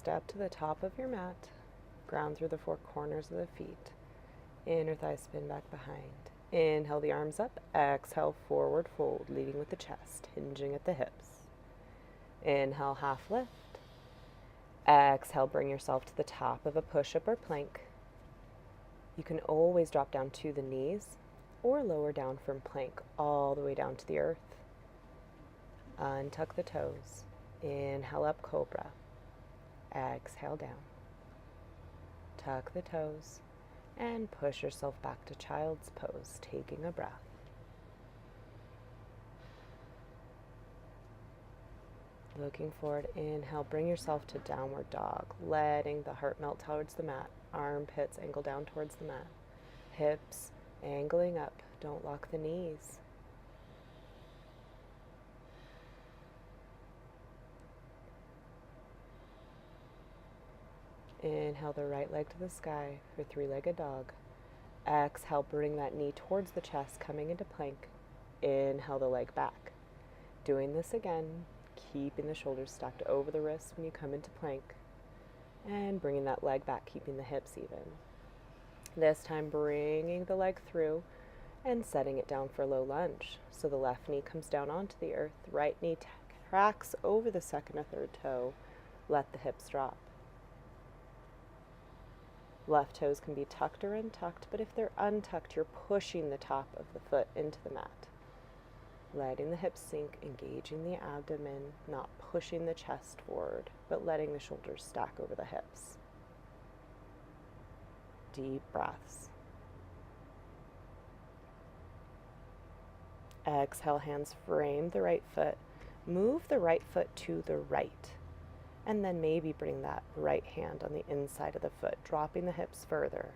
step to the top of your mat, ground through the four corners of the feet. Inner thigh spin back behind. Inhale the arms up, exhale forward fold, leading with the chest, hinging at the hips. Inhale, half lift. Exhale, bring yourself to the top of a push-up or plank. You can always drop down to the knees or lower down from plank all the way down to the earth. Untuck the toes. Inhale up, cobra. Exhale down. Tuck the toes and push yourself back to child's pose, taking a breath. Looking forward, inhale, bring yourself to downward dog, letting the heart melt towards the mat. Armpits angle down towards the mat. Hips angling up, don't lock the knees. Inhale the right leg to the sky for three-legged dog. Exhale, bring that knee towards the chest, coming into plank. Inhale the leg back. Doing this again, keeping the shoulders stacked over the wrists when you come into plank. And bringing that leg back, keeping the hips even. This time, bringing the leg through and setting it down for a low lunge. So the left knee comes down onto the earth, right knee tracks over the second or third toe. Let the hips drop. Left toes can be tucked or untucked, but if they're untucked, you're pushing the top of the foot into the mat. Letting the hips sink, engaging the abdomen, not pushing the chest forward, but letting the shoulders stack over the hips. Deep breaths. Exhale, hands frame the right foot. Move the right foot to the right. And then maybe bring that right hand on the inside of the foot, dropping the hips further.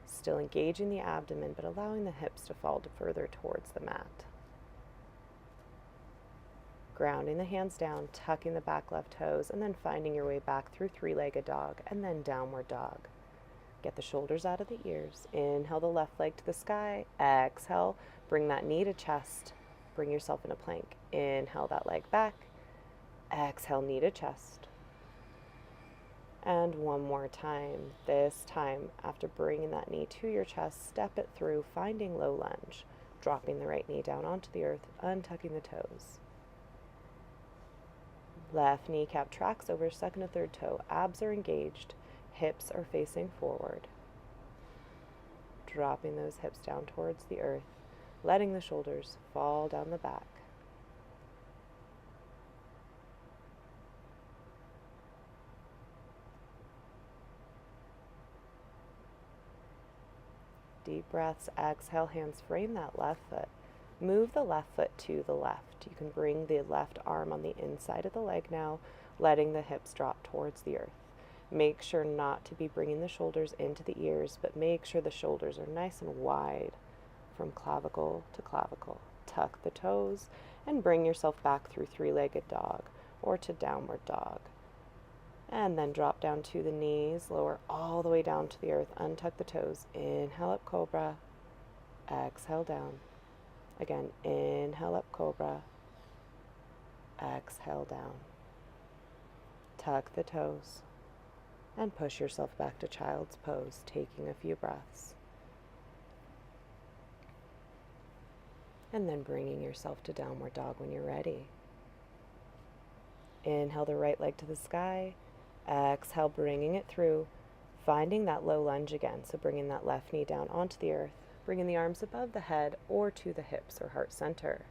Still engaging the abdomen, but allowing the hips to fall further towards the mat. Grounding the hands down, tucking the back left toes, and then finding your way back through three-legged dog, and then downward dog. Get the shoulders out of the ears. Inhale the left leg to the sky. Exhale, bring that knee to chest. Bring yourself in a plank. Inhale that leg back. Exhale, knee to chest. And one more time. This time, after bringing that knee to your chest, step it through, finding low lunge. Dropping the right knee down onto the earth, untucking the toes. Left kneecap tracks over second or third toe. Abs are engaged. Hips are facing forward. Dropping those hips down towards the earth, letting the shoulders fall down the back. Deep breaths. Exhale, hands frame that left foot. Move the left foot to the left. You can bring the left arm on the inside of the leg now, letting the hips drop towards the earth. Make sure not to be bringing the shoulders into the ears, but make sure the shoulders are nice and wide from clavicle to clavicle. Tuck the toes and bring yourself back through three-legged dog or to downward dog. And then drop down to the knees, lower all the way down to the earth, untuck the toes. Inhale up, cobra. Exhale down. Again, inhale up, cobra. Exhale down. Tuck the toes and push yourself back to child's pose, taking a few breaths. And then bringing yourself to downward dog when you're ready. Inhale the right leg to the sky. Exhale, bringing it through, finding that low lunge again. So bringing that left knee down onto the earth, bringing the arms above the head or to the hips or heart center.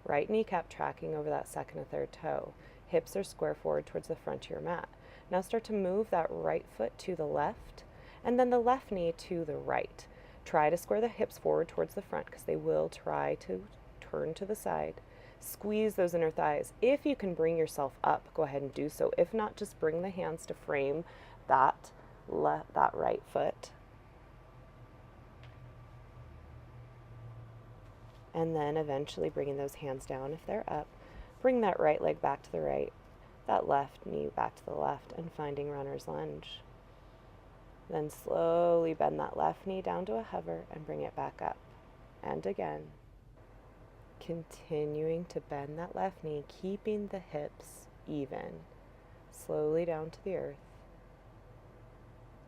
Right kneecap tracking over that second or third toe. Hips are square forward towards the front of your mat. Now start to move that right foot to the left and then the left knee to the right. Try to square the hips forward towards the front because they will try to turn to the side. Squeeze those inner thighs. If you can bring yourself up, go ahead and do so. If not, just bring the hands to frame that right foot. And then eventually bringing those hands down if they're up. Bring that right leg back to the right, that left knee back to the left, and finding runner's lunge. Then slowly bend that left knee down to a hover and bring it back up. And again. Continuing to bend that left knee, keeping the hips even. slowly down to the earth.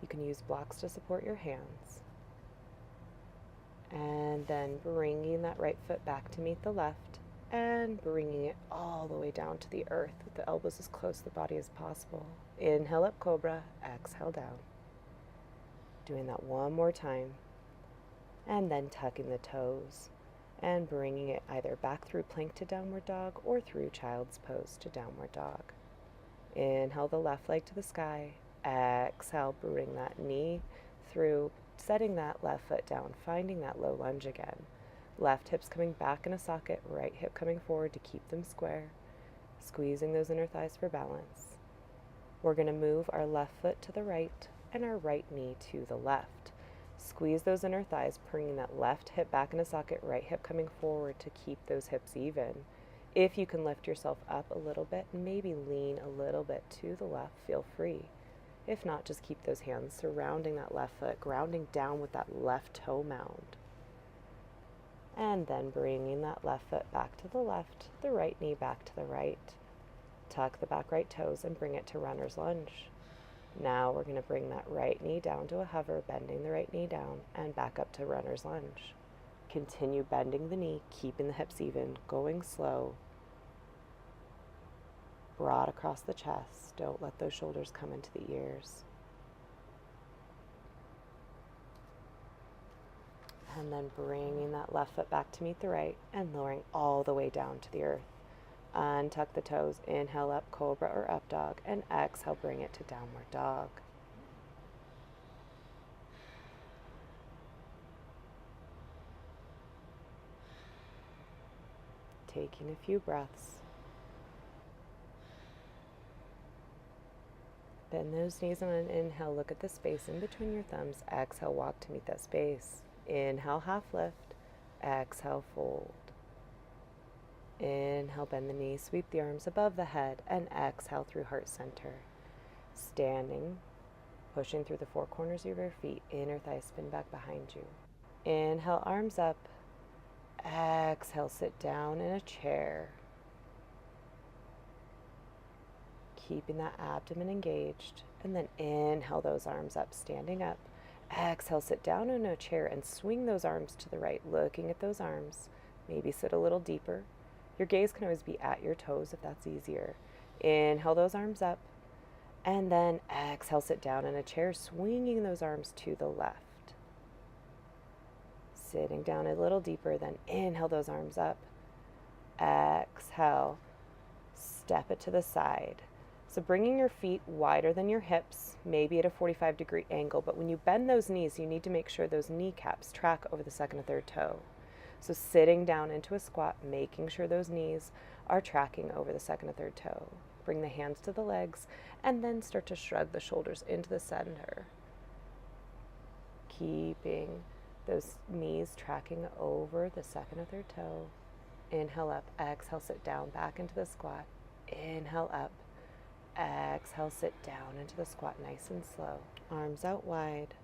You can use blocks to support your hands. And then bringing that right foot back to meet the left and bringing it all the way down to the earth with the elbows as close to the body as possible. Inhale up, cobra, exhale down. Doing that one more time. And then tucking the toes and bringing it either back through plank to downward dog or through child's pose to downward dog. Inhale the left leg to the sky. Exhale, bring that knee through, setting that left foot down, finding that low lunge again. Left hip's coming back in a socket, right hip coming forward to keep them square. Squeezing those inner thighs for balance. We're going to move our left foot to the right and our right knee to the left. Squeeze those inner thighs, bringing that left hip back in a socket, right hip coming forward to keep those hips even. If you can lift yourself up a little bit, maybe lean a little bit to the left, feel free. If not, just keep those hands surrounding that left foot, grounding down with that left toe mound. And then bringing that left foot back to the left, the right knee back to the right. Tuck the back right toes and bring it to runner's lunge. Now we're going to bring that right knee down to a hover, bending the right knee down and back up to runner's lunge. Continue bending the knee, keeping the hips even, going slow. Broad across the chest. Don't let those shoulders come into the ears. And then bringing that left foot back to meet the right and lowering all the way down to the earth. Untuck the toes, inhale up, cobra or up dog, and exhale, bring it to downward dog. Taking a few breaths. Bend those knees on an inhale, look at the space in between your thumbs. Exhale, walk to meet that space. Inhale, half lift. Exhale, fold. Inhale, bend the knees, sweep the arms above the head, and exhale through heart center. Standing, pushing through the four corners of your feet, inner thigh spin back behind you. Inhale, arms up. Exhale, sit down in a chair. Keeping that abdomen engaged, and then inhale those arms up, standing up. Exhale, sit down in a chair and swing those arms to the right, looking at those arms. Maybe sit a little deeper. Your gaze can always be at your toes if that's easier. Inhale those arms up, and then exhale, sit down in a chair, swinging those arms to the left. Sitting down a little deeper, then inhale those arms up. Exhale, step it to the side. So bringing your feet wider than your hips, maybe at a 45-degree angle, but when you bend those knees, you need to make sure those kneecaps track over the second and third toe. So sitting down into a squat, making sure those knees are tracking over the second and third toe. Bring the hands to the legs, and then start to shrug the shoulders into the center. Keeping those knees tracking over the second or third toe. Inhale up, exhale, sit down, back into the squat. Inhale up. Exhale, sit down into the squat nice and slow. Arms out wide.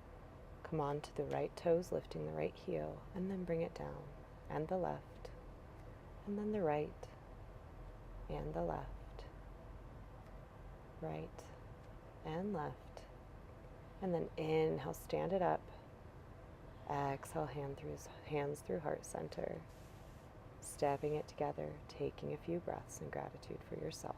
Come on to the right toes, lifting the right heel, and then bring it down. And the left. And then the right. And the left. Right. And left. And then inhale, stand it up. Exhale, hands through heart center. Stepping it together, taking a few breaths in gratitude for yourself.